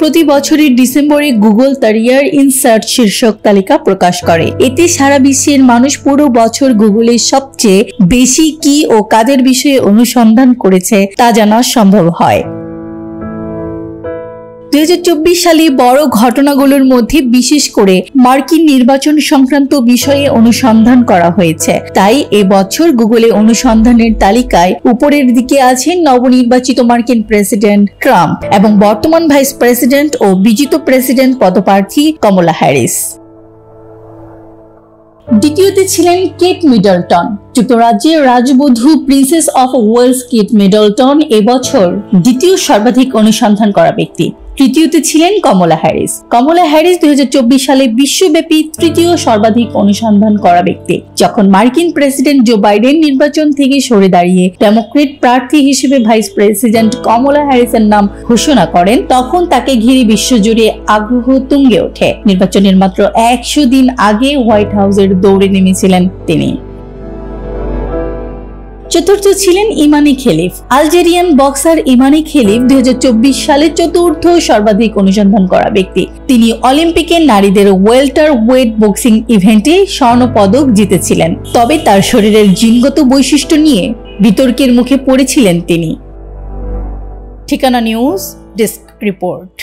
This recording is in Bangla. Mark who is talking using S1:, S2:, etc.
S1: প্রতি বছরের ডিসেম্বরে গুগল তার ইয়ার ইন সার্চ শীর্ষক তালিকা প্রকাশ করে। এতে সারা বিশ্বের মানুষ পুরো বছর গুগলের সবচেয়ে বেশি কি ও কাদের বিষয়ে অনুসন্ধান করেছে তা জানা সম্ভব হয়। 2024 সালে বড় ঘটনাগুলোর মধ্যে বিশেষ করে মার্কিন নির্বাচন সংক্রান্ত বিষয়ে অনুসন্ধান করা হয়েছে। তাই এবছর গুগলে অনুসন্ধানের তালিকায় উপরের দিকে আছেন নবনির্বাচিত মার্কিন প্রেসিডেন্ট ট্রাম্প এবং বর্তমান ভাইস প্রেসিডেন্ট ও বিজিত প্রেসিডেন্ট পদপ্রার্থী কমলা হ্যারিস। দ্বিতীয়তে ছিলেন কেট মিডলটন। যুক্তরাজ্যের রাজবধূ princess of Wales Kate Middleton এবছর দ্বিতীয় সর্বাধিক অনুসন্ধান করা ব্যক্তি। তৃতীয়তে ছিলেন কমলা হ্যারিস। কমলা হ্যারিস 2024 সালে বিশ্বব্যাপী তৃতীয় সর্বাধিক অনুসন্ধান করা ব্যক্তি। যখন মার্কিন প্রেসিডেন্ট জো বাইডেন নির্বাচন থেকে সরে দাঁড়িয়ে ডেমোক্রেট প্রার্থী হিসেবে ভাইস প্রেসিডেন্ট কমলা হ্যারিসের নাম ঘোষণা করেন, তখন তাকে ঘিরে বিশ্বজুড়ে আগ্রহ তুঙ্গে ওঠে। নির্বাচনের মাত্র 100 দিন আগে হোয়াইট হাউসের দৌড়ে নেমেছিলেন তিনি। চতুর্থ ছিলেন ইমানি খেলিফ। আলজেরিয়ান বক্সার ইমানি খেলিফ 2024 সালে চতুর্থ সর্বাধিক অনুসন্ধান করা ব্যক্তি। তিনি অলিম্পিকে নারীদের ওয়েল্টার ওয়েট বক্সিং ইভেন্টে স্বর্ণ পদক জিতেছিলেন। তবে তার শরীরের জিনগত বৈশিষ্ট্য নিয়ে বিতর্কের মুখে পড়েছিলেন তিনি। ঠিকানা নিউজ ডেস্ক রিপোর্ট।